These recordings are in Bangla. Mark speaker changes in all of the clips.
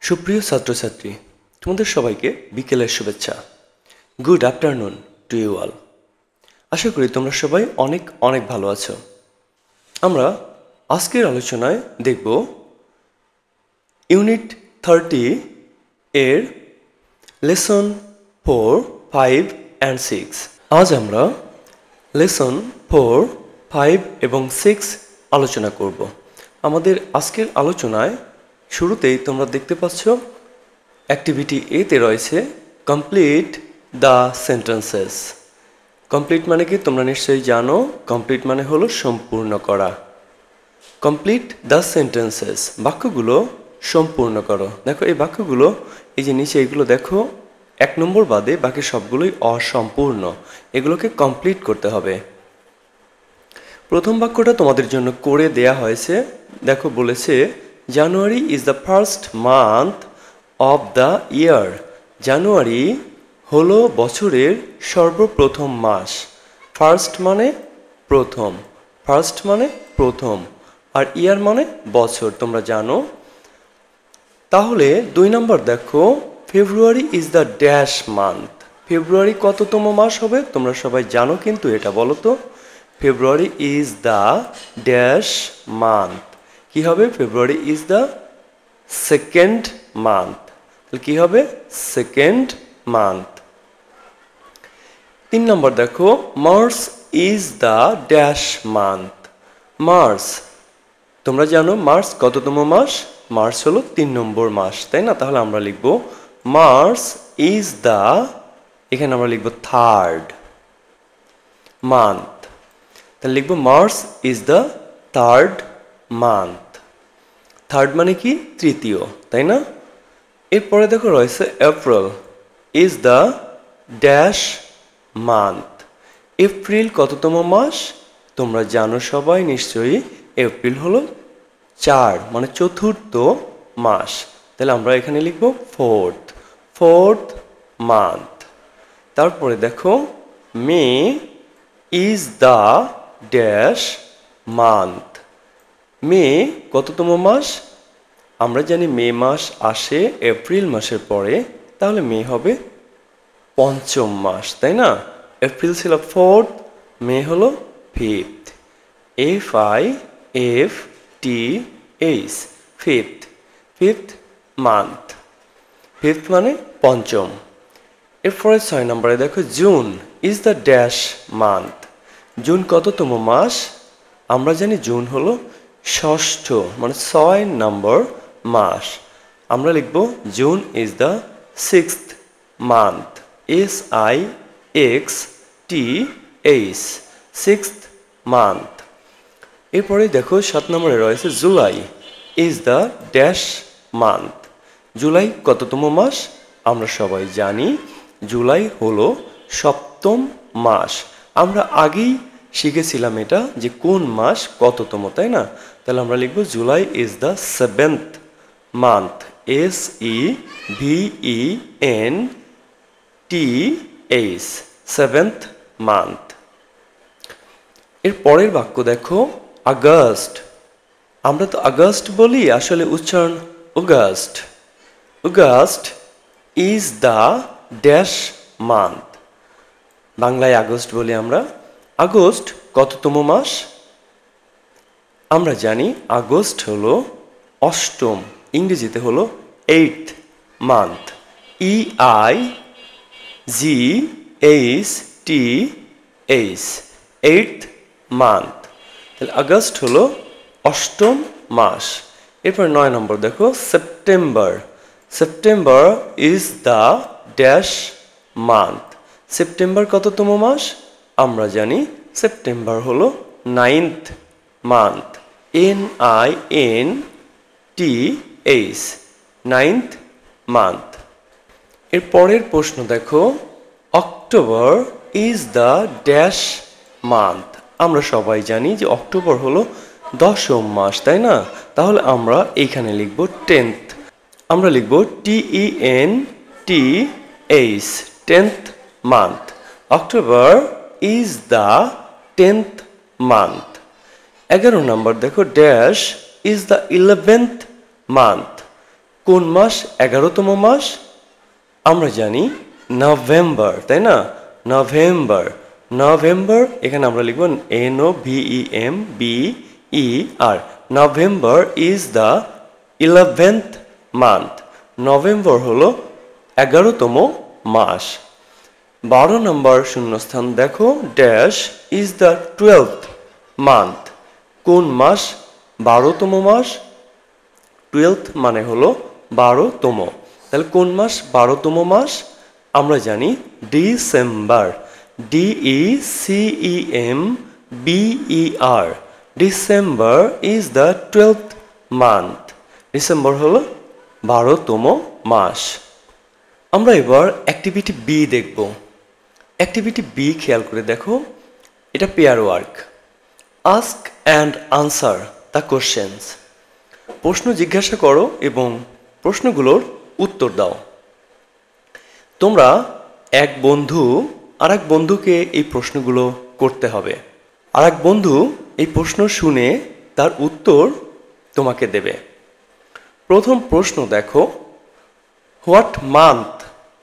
Speaker 1: সুপ্রিয় ছাত্রছাত্রী, তোমাদের সবাইকে বিকেলের শুভেচ্ছা। Good afternoon to you all. আশা করি তোমরা সবাই অনেক অনেক ভালো আছো। আমরা আজকের আলোচনায় দেখব ইউনিট 30 এর লেসন 4, 5 অ্যান্ড 6। আজ আমরা লেসন 4, 5 এবং 6 আলোচনা করব। আমাদের আজকের আলোচনায় শুরুতেই তোমরা দেখতে পাচ্ছ অ্যাক্টিভিটি এতে রয়েছে কমপ্লিট দ্য সেন্টেন্সেস। কমপ্লিট মানে কি তোমরা নিশ্চয়ই জানো, কমপ্লিট মানে হলো সম্পূর্ণ করা। কমপ্লিট দ্য সেন্টেন্সেস, বাক্যগুলো সম্পূর্ণ করো। দেখো এই বাক্যগুলো, এই যে নিচে এগুলো দেখো, 1 নম্বর বাদে বাকি সবগুলোই অসম্পূর্ণ, এগুলোকে কমপ্লিট করতে হবে। প্রথম বাক্যটা তোমাদের জন্য করে দেয়া হয়েছে। দেখো বলেছে January is the first month of the year. জানুয়ারি হলো বছরের সর্বপ্রথম মাস। ফার্স্ট মানে প্রথম, ফার্স্ট মানে প্রথম, আর ইয়ার মানে বছর, তোমরা জানো। তাহলে 2 নম্বর দেখো, February is the dash month. ফেব্রুয়ারি কততম মাস হবে তোমরা সবাই জানো, কিন্তু এটা বলো তো। ফেব্রুয়ারি ইজ দ্য ড্যাশ মান্থ। কি হবে? ফেব্রুয়ারি ইজ দ্য সেকেন্ড মান্থ। তাহলে কি হবে? Second month. 3 নম্বর দেখো, March is the dash month. March, তোমরা জানো মার্চ কততম মাস? মার্চ হলো 3 নম্বর মাস, তাই না? তাহলে আমরা লিখব মার্চ ইজ দ্য, এখানে আমরা লিখব থার্ড মান্থ। তাহলে লিখব March is the third month. Third মানে কি? তৃতীয়, তাই না? এরপরে দেখো রয়েছে April is the dash month. April কততম মাস? তোমরা জানো সবাই নিশ্চয়ই, এপ্রিল হলো 4 মানে চতুর্থ মাস। তাহলে আমরা এখানে লিখব ফোর্থ মান্থ। তারপরে দেখো মে ইজ দ্য ড্যাশ মান্থ। মে কততম মাস? আমরা জানি মে মাস আসে এপ্রিল মাসের পরে, তাহলে মে হবে 5ম মাস, তাই না? এপ্রিল ছিল 4th, মে হলো 5th। FIFTH, fifth month. Fifth মানে পঞ্চম। এরপরে 6 নম্বরে দেখো June is the dash month. June কততম মাস? আমরা জানি জুন হলো 6ষ্ঠ মানে 6 নম্বর মাস। আমরা লিখব June is the 6th month. SIXTH, 6th month. এরপরে দেখো 7 নম্বরে রয়েছে July is the dash month. July কততম মাস? আমরা সবাই জানি জুলাই হলো 7ম মাস। আমরা আগেই শিখেছিলাম এটা যে কোন মাস কততম, তাই না? তাহলে আমরা লিখব July is the 7th month. SEVENTH, 7th month. এর পরের বাক্য দেখো আগস্ট। আমরা তো আগস্ট বলি, আসলে উচ্চারণ August. August is the dash month. বাংলায় আগস্ট বলি আমরা। আগস্ট কততম মাস? আমরা জানি আগস্ট হলো 8ম, ইংরেজিতে হলো 8th month. EIGHTH, 8th month. তাহলে আগস্ট হলো 8ম মাস। এরপর 9 নম্বর দেখো September. September is the dash month. September কততম মাস? আমরা জানি সেপ্টেম্বর হলো 9th month. NINTH, 9th month. এর পরের প্রশ্ন দেখো October is the dash month. আমরা সবাই জানি যে অক্টোবর হলো 10ম মাস, তাই না? তাহলে আমরা এইখানে লিখব 10th। আমরা লিখব TENTH, 10th month. October is the 10th month. 11 নম্বর দেখো dash is the 11th month. কোন মাস 11তম মাস? আমরা জানি নভেম্বর, তাই না? নভেম্বর, নভেম্বর, এখানে আমরা লিখব NOVEMBER। November is the 11th month. November হলো 11তম মাস। 12 নম্বর শূন্যস্থান দেখো, dash is the 12th month. কোন মাস 12তম মাস? 12th মানে হলো 12তম। তাহলে কোন মাস 12তম মাস? আমরা জানি December, DECEMBER। December is the 12th month. December হলো 12তম মাস। আমরা এবার অ্যাক্টিভিটি বি দেখব। অ্যাক্টিভিটি বি খেয়াল করে দেখো, এটা pair work. Ask and answer the questions. প্রশ্ন জিজ্ঞাসা করো এবং প্রশ্নগুলোর উত্তর দাও। তোমরা এক বন্ধু আর এক বন্ধুকে এই প্রশ্নগুলো করতে হবে। আর এক বন্ধু এই প্রশ্ন শুনে তার উত্তর তোমাকে দেবে। প্রথম প্রশ্ন দেখো, হোয়াট মান্থ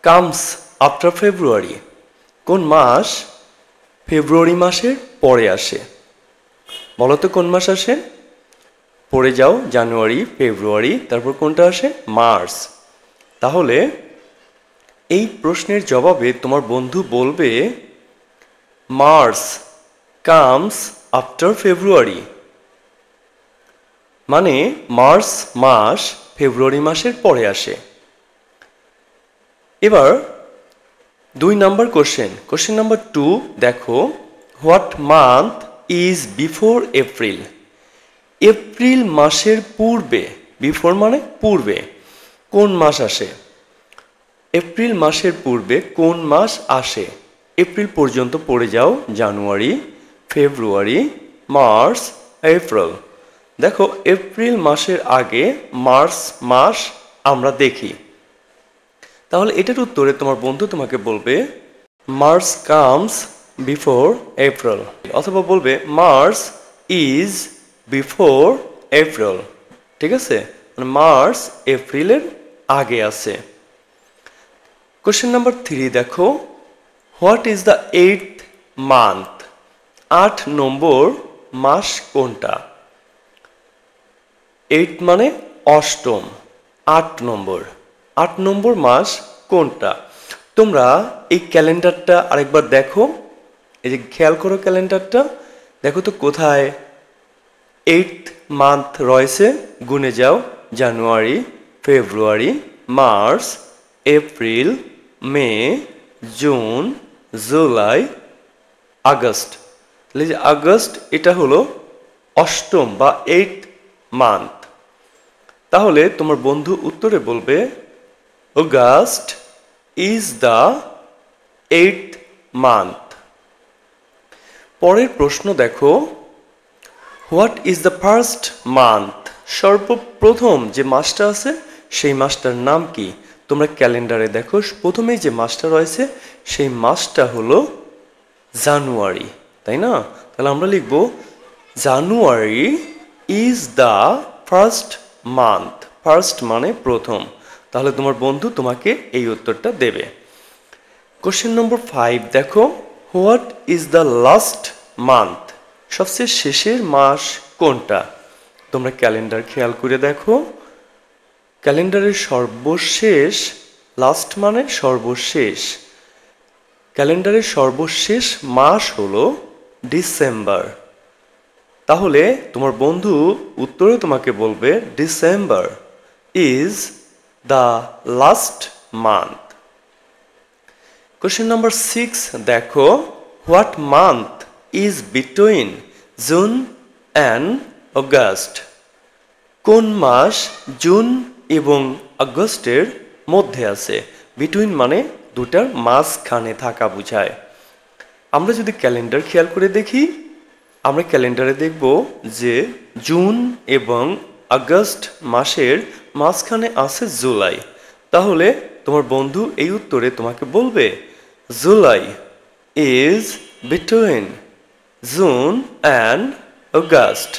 Speaker 1: কামস আফটার ফেব্রুয়ারি? কোন মাস ফেব্রুয়ারি মাসের পরে আসে? বলো তো কোন মাস আসে? পড়ে যাও, জানুয়ারি, ফেব্রুয়ারি, তারপর কোনটা আসে? মার্চ। তাহলে এই প্রশ্নের জবাবে তোমার বন্ধু বলবে মার্চ কামস আফটার ফেব্রুয়ারি, মানে মার্চ মাস ফেব্রুয়ারি মাসের পরে আসে। এবার 2 নম্বর কোশ্চেন, কোশ্চেন নাম্বার 2 দেখো, what month is before April? April মাসের পূর্বে, বিফোর মানে পূর্বে, কোন মাস আসে? এপ্রিল মাসের পূর্বে কোন মাস আসে? এপ্রিল পর্যন্ত পড়ে যাও, জানুয়ারি, ফেব্রুয়ারি, মার্চ, এপ্রিল। দেখো এপ্রিল মাসের আগে মার্চ মাস আমরা দেখি। তাহলে এটার উত্তরে তোমার বন্ধু তোমাকে বলবে মার্চ কামস বিফোর এপ্রিল, অথবা বলবে মার্চ ইজ বিফোর এপ্রিল। ঠিক আছে, মানে মার্চ এপ্রিলের আগে আছে। কোশ্চেন নাম্বার 3 দেখো, what is the 8th month? 8 নম্বর মাস কোনটা? 8 মানে অষ্টম, 8 নম্বর, 8 নম্বর মাস কোনটা? তোমরা এই ক্যালেন্ডারটা আরেকবার দেখো, এই যে খেয়াল করো ক্যালেন্ডারটা, দেখো তো কোথায় 8th মান্থ রয়েছে। গুনে যাও, জানুয়ারি, ফেব্রুয়ারি, মার্চ, এপ্রিল, মে, জুন, জুলাই, আগস্ট। তাহলে যে আগস্ট এটা হলো অষ্টম বা 8th মান্থ। তাহলে তোমার বন্ধু উত্তরে বলবে August is the 8th month. পরের প্রশ্ন দেখো, what is the first month? সর্বপ্রথম যে মাসটা আছে সেই মাসটার নাম কি? তোমরা ক্যালেন্ডারে দেখো, প্রথমেই যে মাসটা রয়েছে সেই মাসটা হলো জানুয়ারি, তাই না? তাহলে আমরা লিখব জানুয়ারি is the first month. First মানে প্রথম। তাহলে তোমার বন্ধু তোমাকে এই উত্তরটা দেবে। কোশ্চেন নম্বর 5 দেখো, what is the last month? সবচেয়ে শেষের মাস কোনটা? তোমরা ক্যালেন্ডার খেয়াল করে দেখো, ক্যালেন্ডারের সর্বশেষ, লাস্ট মানে সর্বশেষ, ক্যালেন্ডারের সর্বশেষ মাস হলো ডিসেম্বর। তাহলে তোমার বন্ধু উত্তরে তোমাকে বলবে December is the last month. Question number 6 দেখো, what month is between June and August? কোন মাস জুন এবং আগস্টের মধ্যে আছে? বিটুইন মানে দুটার মাঝখানে থাকা বোঝায়। আমরা যদি ক্যালেন্ডার খেয়াল করে দেখি, আমরা ক্যালেন্ডারে দেখব যে জুন এবং আগস্ট মাসের মাঝখানে আছে জুলাই। তাহলে তোমার বন্ধু এই উত্তরে তোমাকে বলবে July is between June and August.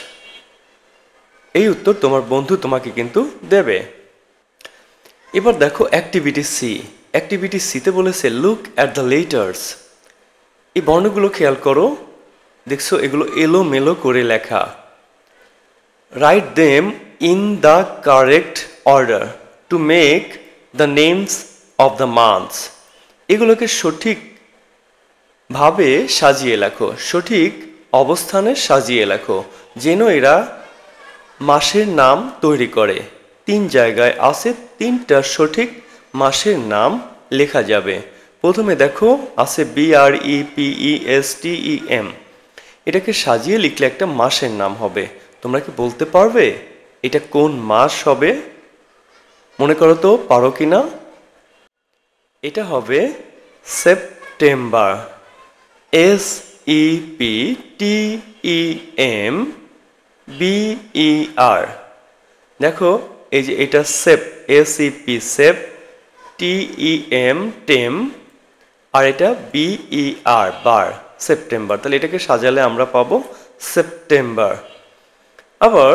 Speaker 1: এই উত্তর তোমার বন্ধু তোমাকে কিন্তু দেবে। এবার দেখো অ্যাক্টিভিটি সি। অ্যাক্টিভিটি সিতে বলেছে লুক অ্যাট দ্য লেটার্স। এই বর্ণগুলো খেয়াল করো, দেখছো এগুলো এলোমেলো করে লেখা। Write them in the correct order to make the names of the months. এগুলোকে সঠিকভাবে সাজিয়ে লেখো, সঠিক অবস্থানে সাজিয়ে লেখো, যেন এরা মাসের নাম তৈরি করে। 3 জায়গায় আছে 3টা সঠিক মাসের নাম লেখা যাবে। প্রথমে দেখো আছে BREPESTEM, এটাকে সাজিয়ে লিখলে একটা মাসের নাম হবে। তোমরা কি বলতে পারবে এটা কোন মাস হবে? মনে করো তো, পারো কি না? এটা হবে সেপ্টেম্বর। SEPTEMBER। দেখো এই যে এটা সেপ, SEP সেপ, TEM টেম, আর এটা BER বার, সেপ্টেম্বর। তাহলে এটাকে সাজালে আমরা পাবো সেপ্টেম্বর। আবার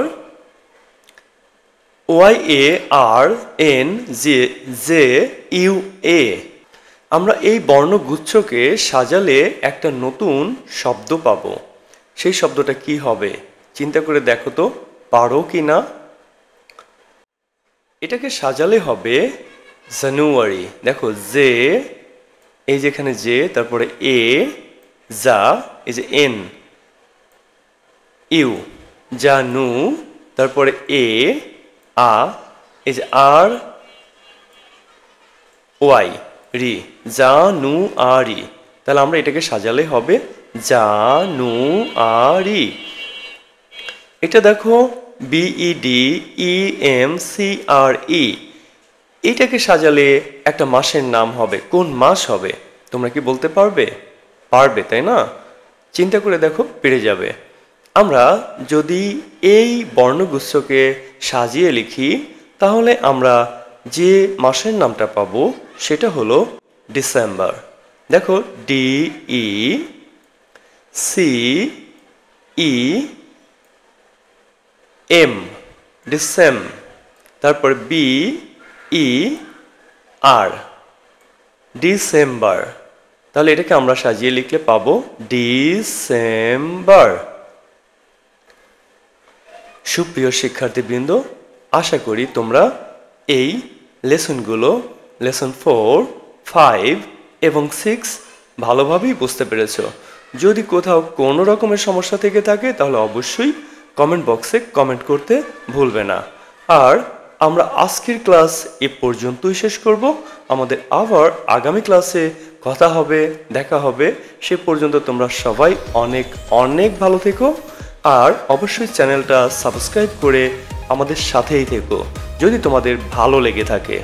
Speaker 1: YARNJUA, আমরা এই বর্ণগুচ্ছকে সাজালে একটা নতুন শব্দ পাবো। সেই শব্দটা কি হবে চিন্তা করে দেখো তো, পারো কি না? এটাকে সাজালে হবে জানুয়ারি। দেখো জে, এই যেখানে জে, তারপরে এ, যা, এই যে এন, ইউ, জানু, তারপরে এ, আ, এই যে আর, ওয়াই, রি, জানুয়ারি। তাহলে আমরা এটাকে সাজালে হবে জানুয়ারি। এটা দেখো BEDEMCRE, এটাকে সাজালে একটা মাসের নাম হবে। কোন মাস হবে তোমরা কি বলতে পারবে? পারবে, তাই না? চিন্তা করে দেখো, পেরে যাবে। আমরা যদি এই বর্ণগুচ্ছকে সাজিয়ে লিখি তাহলে আমরা যে মাসের নামটা পাবো সেটা হলো ডিসেম্বর। দেখো DECEM, ডিসেম, তারপরে BER, ডিসেম্বর। তাহলে এটাকে আমরা সাজিয়ে লিখলে পাবো ডিসেম্বর। সুপ্রিয় শিক্ষার্থীবৃন্দ, আশা করি তোমরা এই লেসনগুলো, লেসন 4, 5 এবং 6 ভালোভাবেই বুঝতে পেরেছ। যদি কোথাও কোনো রকমের সমস্যা থেকে থাকে তাহলে অবশ্যই কমেন্ট বক্সে কমেন্ট করতে ভুলবে না। আর আমরা আজকের ক্লাস এ পর্যন্তই শেষ করব। আমাদের আবার আগামী ক্লাসে কথা হবে, দেখা হবে। সে পর্যন্ত তোমরা সবাই অনেক অনেক ভালো থেকো। আর অবশ্যই চ্যানেলটা সাবস্ক্রাইব করে আমাদের সাথেই থেকো যদি তোমাদের ভালো লেগে থাকে।